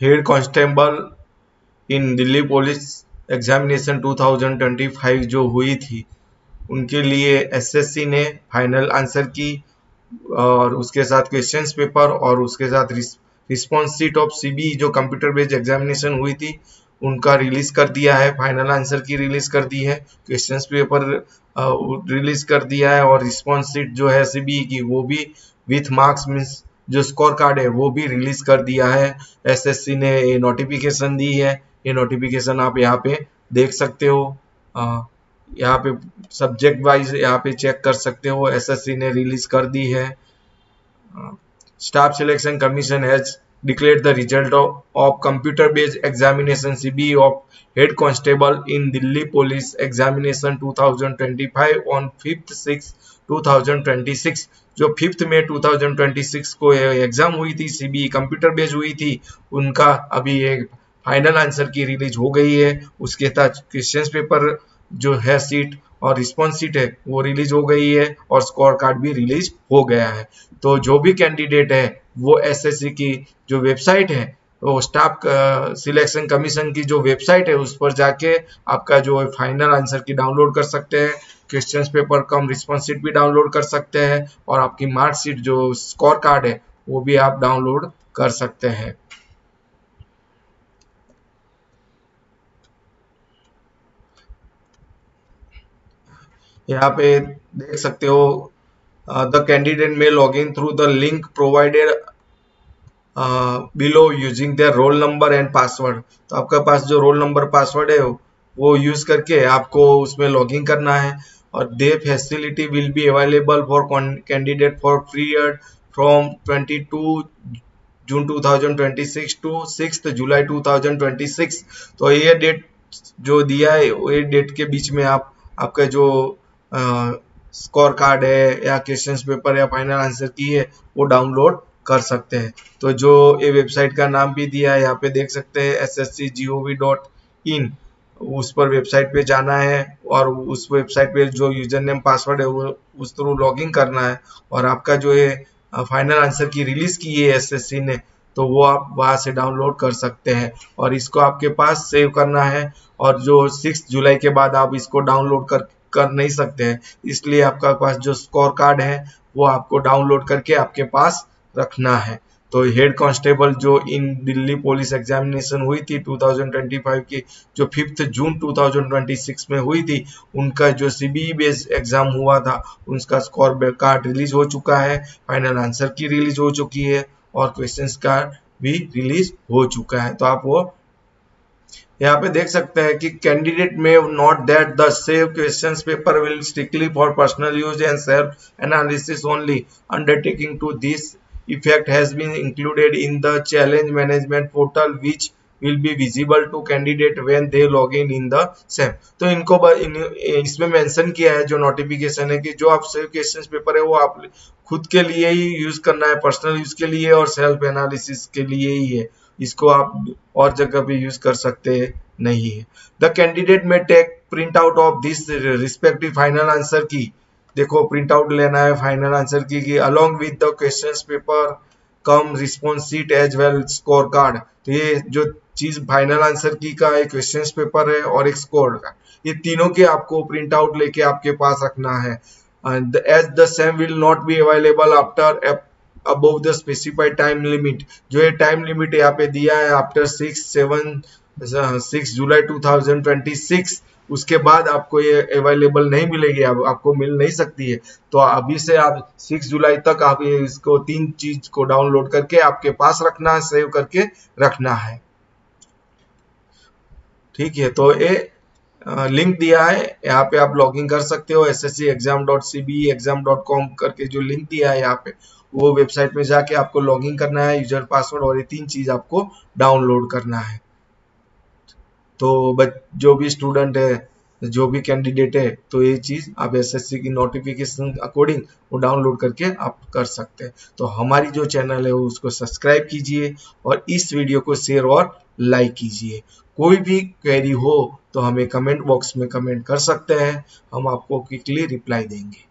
Head constable इन Delhi police examination 2025 जो हुई थी, उनके लिए एसएससी ने फाइनल आंसर की और उसके साथ क्वेश्चंस पेपर और उसके साथ रिस्पॉन्स शीट ऑफ सीबी जो कंप्यूटर बेस्ड एग्जामिनेशन हुई थी उनका रिलीज कर दिया है। फाइनल आंसर की रिलीज कर दी है, क्वेश्चंस पेपर रिलीज कर दिया है और रिस्पॉन्स शीट जो है सीबी की वो भी विथ मार्क्स मीन्स जो स्कोर कार्ड है वो भी रिलीज कर दिया है। एसएससी ने ये नोटिफिकेशन दी है, ये नोटिफिकेशन आप यहाँ पे देख सकते हो। यहाँ पे सब्जेक्ट वाइज यहाँ पे चेक कर सकते हो, एसएससी ने रिलीज कर दी है। Staff selection commission has declared the result of computer-based examination CBE of head constable in Delhi Police Examination 2025 on 5th 6 2026। जो 5th में 2026 को एग्जाम हुई थी, सीबीई कंप्यूटर बेस्ड हुई थी, उनका अभी एक फाइनल आंसर की रिलीज हो गई है। उसके साथ क्वेश्चंस पेपर जो है सीट और रिस्पॉन्स सीट है वो रिलीज हो गई है और स्कोर कार्ड भी रिलीज हो गया है। तो जो भी कैंडिडेट है वो एसएससी की जो वेबसाइट है, वो स्टाफ सिलेक्शन कमीशन की जो वेबसाइट है उस पर जाके आपका जो फाइनल आंसर की डाउनलोड कर सकते हैं, questions paper cum response sheet भी डाउनलोड कर सकते हैं और आपकी मार्कशीट जो स्कोर कार्ड है वो भी आप डाउनलोड कर सकते हैं। यहाँ पे देख सकते हो द कैंडिडेट में log in through the link provided below using their roll number and password. तो आपका पास जो रोल नंबर पासवर्ड है वो यूज करके आपको उसमें लॉगिन करना है और the facility will be available for candidate for period from 22 June 2026 to 6 July 2026। तो ये डेट जो दिया है ये डेट के बीच में आपका जो स्कोर कार्ड है या क्वेश्चंस पेपर या फाइनल आंसर की है वो डाउनलोड कर सकते हैं। तो जो ये वेबसाइट का नाम भी दिया है यहाँ पे देख सकते हैं ssc.gov.in, उस पर वेबसाइट पे जाना है और उस वेबसाइट पे जो यूजर नेम पासवर्ड है वो उस थ्रू लॉगिन करना है और आपका जो ये फाइनल आंसर की रिलीज की है एसएससी ने, तो वो आप वहां से डाउनलोड कर सकते हैं और इसको आपके पास सेव करना है। और जो 6 जुलाई के बाद आप इसको डाउनलोड कर नहीं सकते हैं, इसलिए आपका पास जो स्कोर कार्ड है वो आपको डाउनलोड करके आपके पास रखना है। तो हेड कांस्टेबल जो इन दिल्ली पुलिस एग्जामिनेशन हुई थी 2025 की, जो 5 जून 2026 में हुई थी, उनका जो सीबीई बेस्ड एग्जाम हुआ था उनका स्कोर कार्ड रिलीज हो चुका है, फाइनल आंसर की रिलीज हो चुकी है और क्वेश्चंस कार्ड भी रिलीज हो चुका है। तो आप वो यहाँ पे देख सकते हैं कि candidate may note that the save questions paper will strictly for personal use and self analysis only. Undertaking to this effect has been included in the challenge management portal which will be visible to candidate when they log in the same। तो इनको इसमें mention किया है जो notification है कि जो आप सेव क्वेश्चंस पेपर है वो आप खुद के लिए ही यूज करना है, पर्सनल यूज के लिए और सेल्फ एनालिसिस के लिए ही है, इसको आप और जगह पे यूज कर सकते नहीं है। The candidate may take print out of this respective final answer key, देखो प्रिंट आउट लेना है final answer key along with the questions paper cum response sheet as well score card. तो ये जो चीज फाइनल आंसर की का एक क्वेश्चंस पेपर है और एक स्कोर कार्ड, ये तीनों के आपको प्रिंट आउट लेके आपके पास रखना है। As the same will not be available after above the specified time limit. जो ये टाइम लिमिट यहाँ पे दिया है आफ्टर 6 जुलाई 2026, उसके बाद आपको ये अवेलेबल नहीं मिलेगी, आपको मिल नहीं सकती है। तो अभी से आप 6 जुलाई तक आप ये इसको 3 चीज को डाउनलोड करके आपके पास रखना है, सेव करके रखना है। ठीक है, तो ये लिंक दिया है, यहाँ पे आप लॉगिन कर सकते हो sscexam.cbeexam.com करके जो लिंक दिया है यहाँ पे, वो वेबसाइट में जाके आपको लॉगिन करना है, यूजर पासवर्ड और ये 3 चीज आपको डाउनलोड करना है। तो जो भी स्टूडेंट है, जो भी कैंडिडेट है, तो ये चीज आप एसएससी की नोटिफिकेशन अकॉर्डिंग वो डाउनलोड करके आप कर सकते हैं। तो हमारी जो चैनल है उसको सब्सक्राइब कीजिए और इस वीडियो को शेयर और लाइक कीजिए। कोई भी क्वेरी हो तो हमें कमेंट बॉक्स में कमेंट कर सकते हैं, हम आपको क्विकली रिप्लाई देंगे।